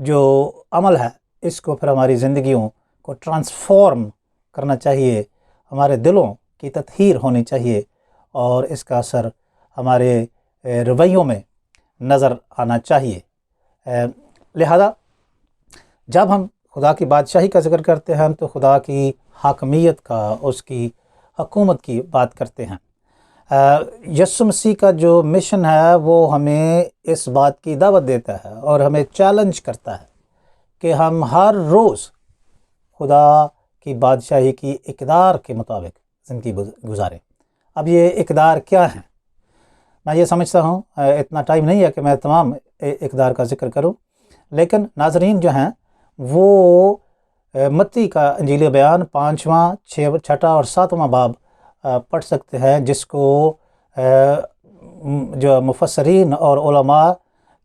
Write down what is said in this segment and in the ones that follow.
جو عمل ہے اس کو پھر ہماری زندگیوں کو ٹرانسفارم کرنا چاہیے، ہمارے دلوں کی تطہیر ہونی چاہیے، اور اس کا اثر ہمارے رویوں میں نظر آنا چاہیے۔ لہذا جب ہم خدا کی بادشاہی کا ذکر کرتے ہیں تو خدا کی حاکمیت کا، اس کی حکومت کی بات کرتے ہیں۔ یسوع مسیح کا جو مشن ہے وہ ہمیں اس بات کی دعوت دیتا ہے اور ہمیں چیلنج کرتا ہے کہ ہم ہر روز خدا کی بادشاہی کی اقدار کے مطابق زندگی گزاریں۔ اب یہ اقدار کیا ہیں؟ میں یہ سمجھتا ہوں اتنا ٹائم نہیں ہے کہ میں تمام اقدار کا ذکر کروں، لیکن ناظرین جو ہیں وہ متی کا انجیل بیان 5واں 6واں اور 7واں باب پڑھ سکتے ہیں، جس کو جو مفسرین اور علماء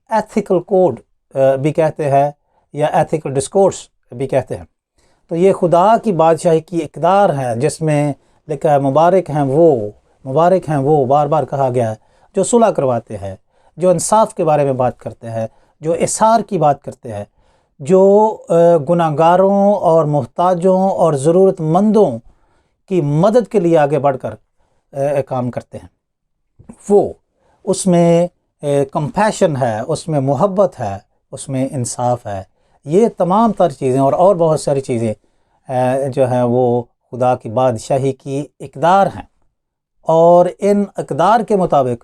ایتھیکل کوڈ بھی کہتے ہیں یا ایتھیکل ڈسکورس بھی کہتے ہیں۔ تو یہ خدا کی بادشاہی کی اقدار ہے جس میں لکھا ہے مبارک ہیں وہ بار بار کہا گیا ہے جو صلح کرواتے ہیں، جو انصاف کے بارے میں بات کرتے ہیں، جو احسار کی بات کرتے ہیں، جو گناہگاروں اور محتاجوں اور ضرورت مندوں کی مدد کے لیے آگے بڑھ کر کام کرتے ہیں۔ وہ اس میں کمپیشن ہے، اس میں محبت ہے، اس میں انصاف ہے۔ یہ تمام تر چیزیں اور بہت ساری چیزیں جو ہیں وہ خدا کی بادشاہی کی اقدار ہیں، اور ان اقدار کے مطابق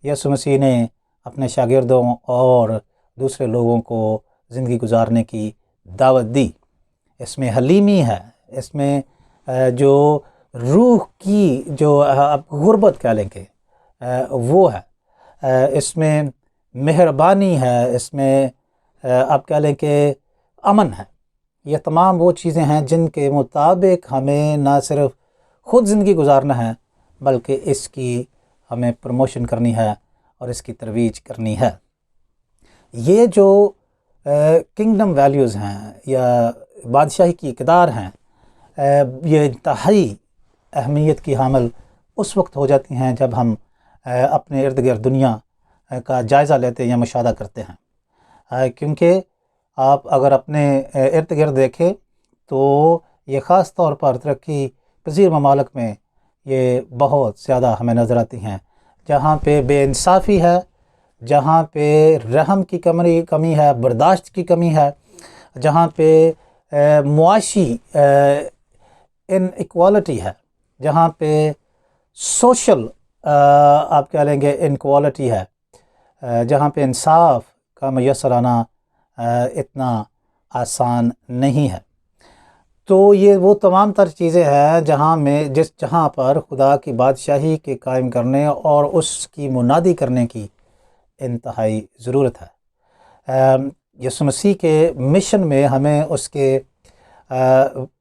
یسوع مسیح نے اپنے شاگردوں اور دوسرے لوگوں کو زندگی گزارنے کی دعوت دی۔ اس میں حلیمی ہے، اس میں جو روح کی جو غربت کہہ لیں گے وہ ہے، اس میں مہربانی ہے، اس میں آپ کہہ لیں کہ امن ہے۔ یہ تمام وہ چیزیں ہیں جن کے مطابق ہمیں نہ صرف خود زندگی گزارنا ہے بلکہ اس کی ہمیں پروموشن کرنی ہے اور اس کی ترویج کرنی ہے۔ یہ جو کنگڈم ویلیوز ہیں یا بادشاہی کی اقدار ہیں، یہ انتہائی اہمیت کی حامل اس وقت ہو جاتی ہیں جب ہم اپنے ارد گرد دنیا کا جائزہ لیتے یا مشاہدہ کرتے ہیں، کیونکہ آپ اگر اپنے ارد گرد دیکھیں تو یہ خاص طور پر ترقی پذیر ممالک میں یہ بہت زیادہ ہمیں نظر آتی ہیں، جہاں پہ بے انصافی ہے، جہاں پہ رحم کی کمی ہے، برداشت کی کمی ہے، جہاں پہ معاشی ان ایکوالٹی ہے، جہاں پہ سوشل آپ کہہ لیں گے انکوالٹی ہے، جہاں پہ انصاف کا میسر آنا اتنا آسان نہیں ہے۔ تو یہ وہ تمام تر چیزیں ہیں جہاں پر خدا کی بادشاہی کے قائم کرنے اور اس کی منادی کرنے کی انتہائی ضرورت ہے۔ یسوع مسیح کے مشن میں ہمیں اس کے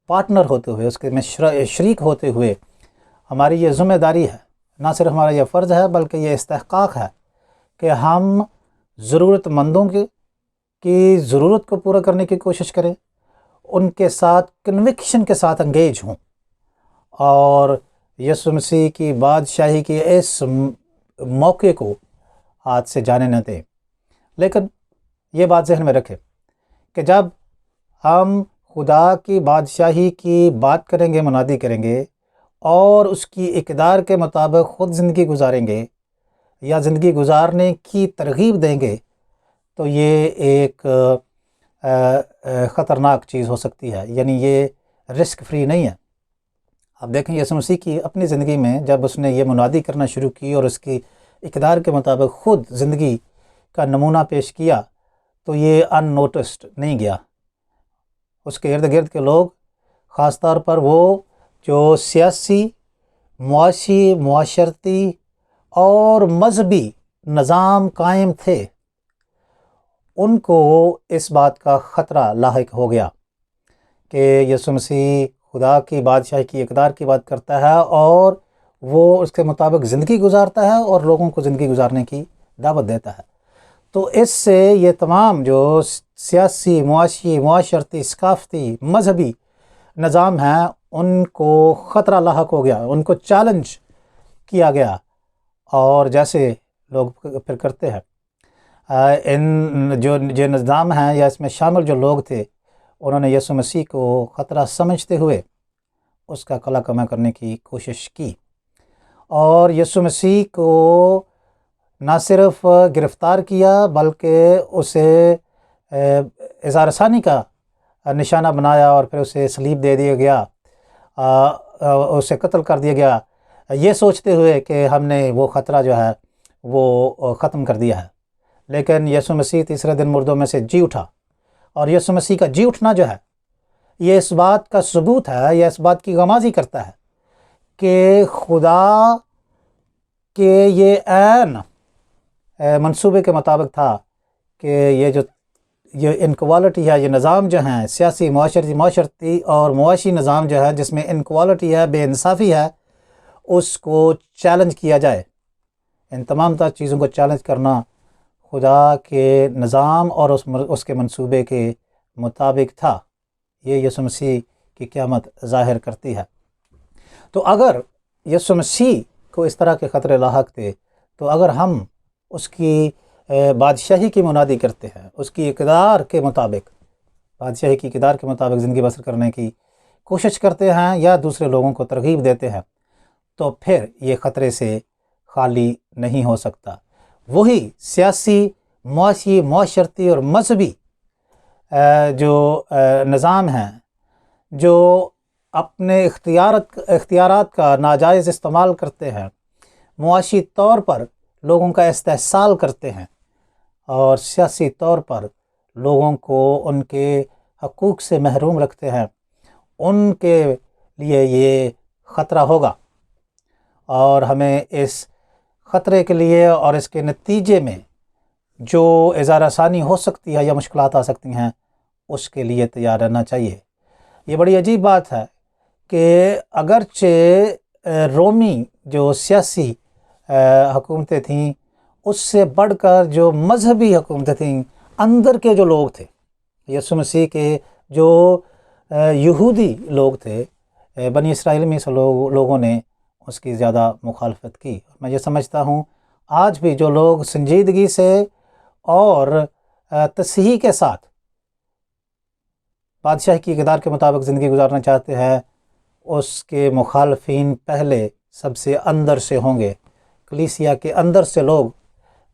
پارٹنر ہوتے ہوئے، اس کے میں شریک ہوتے ہوئے ہماری یہ ذمہ داری ہے، نہ صرف ہمارا یہ فرض ہے بلکہ یہ استحقاق ہے کہ ہم ضرورت مندوں کی ضرورت کو پورا کرنے کی کوشش کریں، ان کے ساتھ کنوکشن کے ساتھ انگیج ہوں، اور یسوع مسیح کی بادشاہی کے اس موقع کو ہاتھ سے جانے نہ دیں۔ لیکن یہ بات ذہن میں رکھیں کہ جب ہم خدا کی بادشاہی کی بات کریں گے، منادی کریں گے اور اس کی اقدار کے مطابق خود زندگی گزاریں گے یا زندگی گزارنے کی ترغیب دیں گے، تو یہ ایک خطرناک چیز ہو سکتی ہے، یعنی یہ رسک فری نہیں ہے۔ اب دیکھیں یسوع مسیح کی اپنی زندگی میں جب اس نے یہ منادی کرنا شروع کی اور اس کی اقدار کے مطابق خود زندگی کا نمونہ پیش کیا تو یہ ان نوٹسڈ نہیں گیا۔ اس کے ارد گرد کے لوگ، خاص طور پر وہ جو سیاسی، معاشی، معاشرتی اور مذہبی نظام قائم تھے، ان کو اس بات کا خطرہ لاحق ہو گیا کہ یسوع مسیح خدا کی بادشاہی کی اقدار کی بات کرتا ہے اور وہ اس کے مطابق زندگی گزارتا ہے اور لوگوں کو زندگی گزارنے کی دعوت دیتا ہے۔ تو اس سے یہ تمام جو سیاسی، معاشی، معاشرتی، ثقافتی، مذہبی نظام ہیں ان کو خطرہ لاحق ہو گیا، ان کو چیلنج کیا گیا، اور جیسے لوگ پھر کرتے ہیں ان جو نظام ہیں یا اس میں شامل جو لوگ تھے، انہوں نے یسوع مسیح کو خطرہ سمجھتے ہوئے اس کا قلع کما کرنے کی کوشش کی، اور یسوع مسیح کو نہ صرف گرفتار کیا بلکہ اسے اظہار ثانی کا نشانہ بنایا، اور پھر اسے صلیب دے دیا گیا، اسے قتل کر دیا گیا، یہ سوچتے ہوئے کہ ہم نے وہ خطرہ جو ہے وہ ختم کر دیا ہے۔ لیکن یسوع مسیح تیسرے دن مردوں میں سے جی اٹھا، اور یسوع مسیح کا جی اٹھنا جو ہے یہ اس بات کا ثبوت ہے، یا اس بات کی غمازی کرتا ہے کہ خدا کے یہ عین منصوبے کے مطابق تھا کہ یہ انکوالٹی ہے، یہ نظام جو ہیں سیاسی، معاشرتی اور معاشی نظام جو ہے جس میں انکوالٹی ہے، بے انصافی ہے، اس کو چیلنج کیا جائے۔ ان تمام تر چیزوں کو چیلنج کرنا خدا کے نظام اور اس کے منصوبے کے مطابق تھا۔ یہ یسوع مسیح کی قیامت ظاہر کرتی ہے۔ تو اگر یسوع مسیح کو اس طرح کے خطرے لاحق تھے، تو اگر ہم اس کی بادشاہی کی منادی کرتے ہیں، اس کی اقتدار کے مطابق، بادشاہی کی اقتدار کے مطابق زندگی بسر کرنے کی کوشش کرتے ہیں یا دوسرے لوگوں کو ترغیب دیتے ہیں، تو پھر یہ خطرے سے خالی نہیں ہو سکتا۔ وہی سیاسی، معاشی، معاشرتی اور مذہبی جو نظام ہیں جو اپنے اختیارات کا ناجائز استعمال کرتے ہیں، معاشی طور پر لوگوں کا استحصال کرتے ہیں، اور سیاسی طور پر لوگوں کو ان کے حقوق سے محروم رکھتے ہیں، ان کے لیے یہ خطرہ ہوگا، اور ہمیں اس خطرے کے لیے اور اس کے نتیجے میں جو اظہار ثانی ہو سکتی ہے یا مشکلات آ سکتی ہیں، اس کے لیے تیار رہنا چاہیے۔ یہ بڑی عجیب بات ہے کہ اگرچہ رومی جو سیاسی حکومتیں تھیں، اس سے بڑھ کر جو مذہبی حکومتیں تھیں، اندر کے جو لوگ تھے، یسوع مسیح کے جو یہودی لوگ تھے، بنی اسرائیل میں سے لوگوں نے اس کی زیادہ مخالفت کی۔ میں یہ سمجھتا ہوں آج بھی جو لوگ سنجیدگی سے اور تصحیح کے ساتھ بادشاہ کی اقتدار کے مطابق زندگی گزارنا چاہتے ہیں، اس کے مخالفین پہلے سب سے اندر سے ہوں گے۔ کلیسیا کے اندر سے لوگ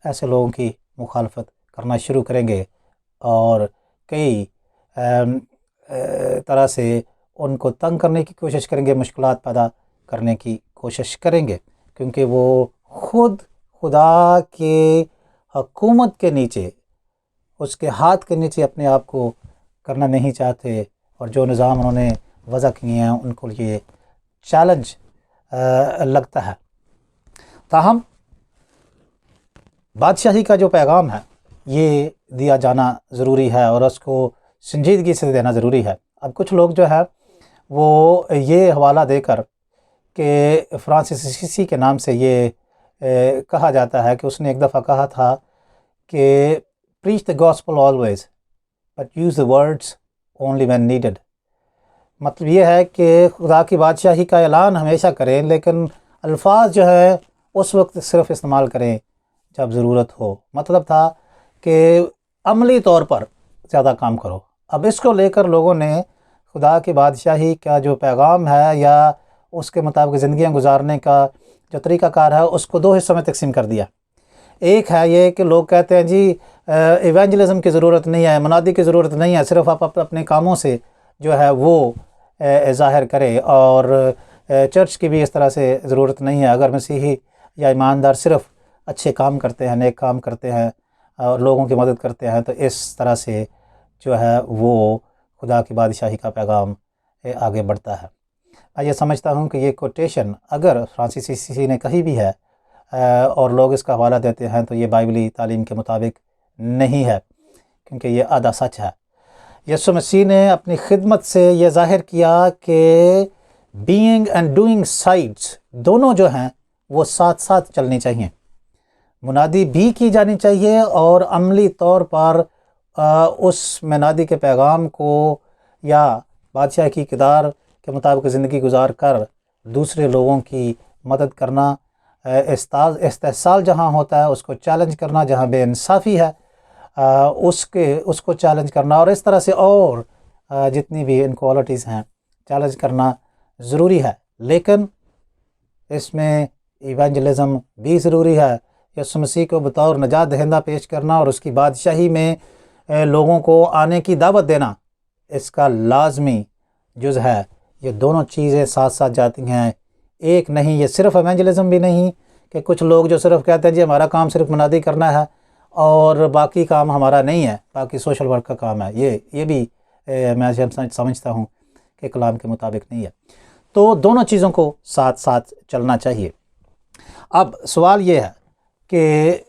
ایسے لوگوں کی مخالفت کرنا شروع کریں گے، اور کئی طرح سے ان کو تنگ کرنے کی کوشش کریں گے، مشکلات پیدا کرنے کی کوشش کریں گے، کیونکہ وہ خود خدا کے حکومت کے نیچے، اس کے ہاتھ کے نیچے اپنے آپ کو کرنا نہیں چاہتے، اور جو نظام انہوں نے وضع کیے ہیں ان کو یہ چیلنج لگتا ہے۔ تاہم بادشاہی کا جو پیغام ہے یہ دیا جانا ضروری ہے، اور اس کو سنجیدگی سے دینا ضروری ہے۔ اب کچھ لوگ جو ہے وہ یہ حوالہ دے کر کہ فرانسس اسیسی کے نام سے یہ کہا جاتا ہے کہ اس نے ایک دفعہ کہا تھا کہ preach the gospel always but use the words only when needed۔ مطلب یہ ہے کہ خدا کی بادشاہی کا اعلان ہمیشہ کریں، لیکن الفاظ جو ہے اس وقت صرف استعمال کریں جب ضرورت ہو۔ مطلب تھا کہ عملی طور پر زیادہ کام کرو۔ اب اس کو لے کر لوگوں نے خدا کی بادشاہی کا جو پیغام ہے یا اس کے مطابق زندگیاں گزارنے کا جو طریقہ کار ہے، اس کو دو حصوں میں تقسیم کر دیا۔ ایک ہے یہ کہ لوگ کہتے ہیں جی ایونجلزم کی ضرورت نہیں ہے، منادی کی ضرورت نہیں ہے، صرف آپ اپنے کاموں سے جو ہے وہ ظاہر کریں، اور چرچ کی بھی اس طرح سے ضرورت نہیں ہے۔ اگر مسیحی یا ایماندار صرف اچھے کام کرتے ہیں، نیک کام کرتے ہیں اور لوگوں کی مدد کرتے ہیں، تو اس طرح سے جو ہے وہ خدا کی بادشاہی کا پیغام آگے بڑھتا ہے۔ میں یہ سمجھتا ہوں کہ یہ کوٹیشن اگر فرانسس اسیسی نے کہی بھی ہے اور لوگ اس کا حوالہ دیتے ہیں، تو یہ بائبلی تعلیم کے مطابق نہیں ہے، کیونکہ یہ آدھا سچ ہے۔ یسوع مسیح نے اپنی خدمت سے یہ ظاہر کیا کہ بینگ اینڈ ڈوئنگ سائڈس دونوں جو ہیں وہ ساتھ ساتھ چلنی چاہیے۔ منادی بھی کی جانی چاہیے، اور عملی طور پر اس منادی کے پیغام کو یا بادشاہ کی اقتدار کے مطابق زندگی گزار کر دوسرے لوگوں کی مدد کرنا، استحصال جہاں ہوتا ہے اس کو چیلنج کرنا، جہاں بے انصافی ہے اس کو چیلنج کرنا، اور اس طرح سے اور جتنی بھی انکوالٹیز ہیں چیلنج کرنا ضروری ہے۔ لیکن اس میں ایونجلزم بھی ضروری ہے، یسوع مسیح کو بطور نجات دہندہ پیش کرنا اور اس کی بادشاہی میں لوگوں کو آنے کی دعوت دینا اس کا لازمی جز ہے۔ یہ دونوں چیزیں ساتھ ساتھ جاتی ہیں، ایک نہیں۔ یہ صرف ایونجلزم بھی نہیں کہ کچھ لوگ جو صرف کہتے ہیں جی ہمارا کام صرف منادی کرنا ہے اور باقی کام ہمارا نہیں ہے، باقی سوشل ورک کا کام ہے، یہ بھی میں سمجھتا ہوں کہ کلام کے مطابق نہیں ہے۔ تو دونوں چیزوں کو ساتھ ساتھ چلنا چاہیے۔ اب سوال یہ ہے کہ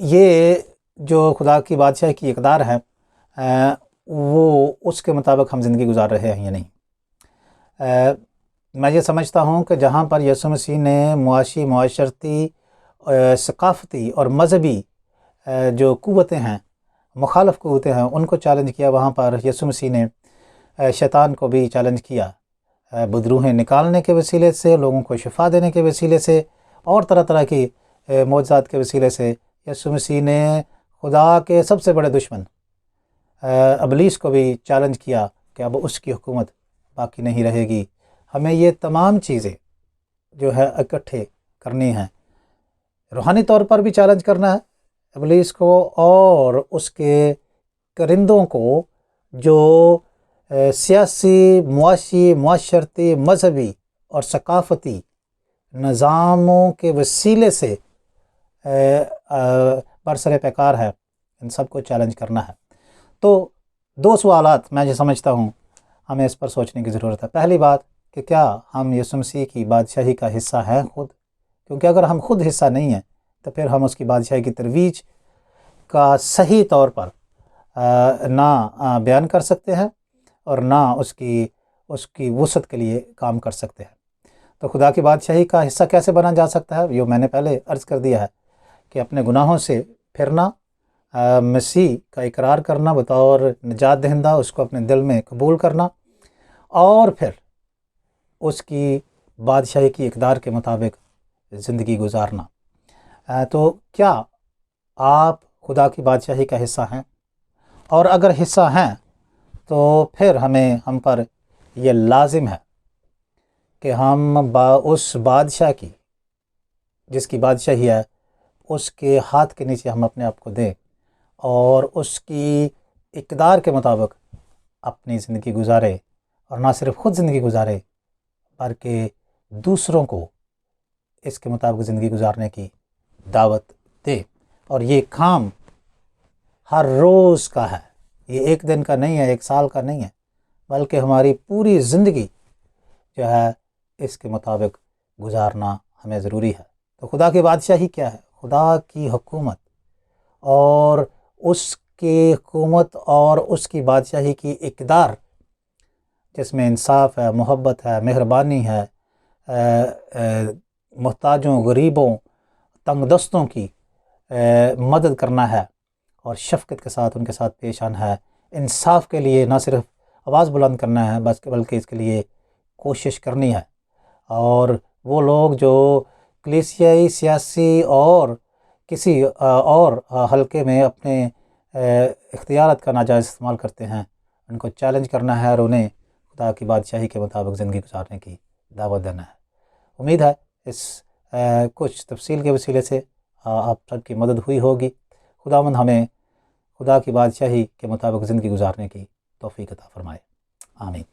یہ جو خدا کی بادشاہی کی اقدار ہے وہ اس کے مطابق ہم زندگی گزار رہے ہیں یا نہیں۔ میں یہ سمجھتا ہوں کہ جہاں پر یسوع مسیح نے معاشی، معاشرتی، ثقافتی اور مذہبی جو قوتیں ہیں، مخالف قوتیں ہیں، ان کو چیلنج کیا، وہاں پر یسوع مسیح نے شیطان کو بھی چیلنج کیا، بدروہیں نکالنے کے وسیلے سے، لوگوں کو شفا دینے کے وسیلے سے، اور طرح طرح کی معجزات کے وسیلے سے یسوع مسیح نے خدا کے سب سے بڑے دشمن ابلیس کو بھی چیلنج کیا کہ اب اس کی حکومت باقی نہیں رہے گی۔ ہمیں یہ تمام چیزیں جو ہے اکٹھے کرنی ہیں، روحانی طور پر بھی چیلنج کرنا ہے ابلیس کو اور اس کے کرندوں کو جو سیاسی، معاشی، معاشرتی، مذہبی اور ثقافتی نظاموں کے وسیلے سے برسر پیکار ہے، ان سب کو چیلنج کرنا ہے۔ تو دو سوالات میں یہ سمجھتا ہوں ہمیں اس پر سوچنے کی ضرورت ہے۔ پہلی بات کہ کیا ہم یسوع مسیح کی بادشاہی کا حصہ ہیں خود؟ کیونکہ اگر ہم خود حصہ نہیں ہیں تو پھر ہم اس کی بادشاہی کی ترویج کا صحیح طور پر نہ بیان کر سکتے ہیں اور نہ اس کی وسعت کے لیے کام کر سکتے ہیں۔ تو خدا کی بادشاہی کا حصہ کیسے بنا جا سکتا ہے؟ یہ میں نے پہلے عرض کر دیا ہے کہ اپنے گناہوں سے پھرنا، مسیح کا اقرار کرنا بطور نجات دہندہ، اس کو اپنے دل میں قبول کرنا، اور پھر اس کی بادشاہی کی اقدار کے مطابق زندگی گزارنا۔ تو کیا آپ خدا کی بادشاہی کا حصہ ہیں؟ اور اگر حصہ ہیں تو پھر ہم پر یہ لازم ہے کہ ہم اس بادشاہ کی، جس کی بادشاہی ہے، اس کے ہاتھ کے نیچے ہم اپنے آپ کو دیں اور اس کی اقدار کے مطابق اپنی زندگی گزارے، اور نہ صرف خود زندگی گزارے بلکہ دوسروں کو اس کے مطابق زندگی گزارنے کی دعوت دے۔ اور یہ کام ہر روز کا ہے، یہ ایک دن کا نہیں ہے، ایک سال کا نہیں ہے، بلکہ ہماری پوری زندگی جو ہے اس کے مطابق گزارنا ہمیں ضروری ہے۔ تو خدا کی بادشاہی کیا ہے؟ خدا کی حکومت، اور اس کی حکومت اور اس کی بادشاہی کی اقدار جس میں انصاف ہے، محبت ہے، مہربانی ہے، محتاجوں، غریبوں، تنگ دستوں کی مدد کرنا ہے، اور شفقت کے ساتھ ان کے ساتھ پیش آنا ہے۔ انصاف کے لیے نہ صرف آواز بلند کرنا ہے بلکہ اس کے لیے کوشش کرنی ہے۔ اور وہ لوگ جو کلیسیائی، سیاسی اور کسی اور حلقے میں اپنے اختیارات کا ناجائز استعمال کرتے ہیں، ان کو چیلنج کرنا ہے اور انہیں خدا کی بادشاہی کے مطابق زندگی گزارنے کی دعوت دینا ہے۔ امید ہے اس کچھ تفصیل کے وسیلے سے آپ سب کی مدد ہوئی ہوگی۔ خداوند ہمیں خدا کی بادشاہی کے مطابق زندگی گزارنے کی توفیق عطا فرمائے۔ آمین۔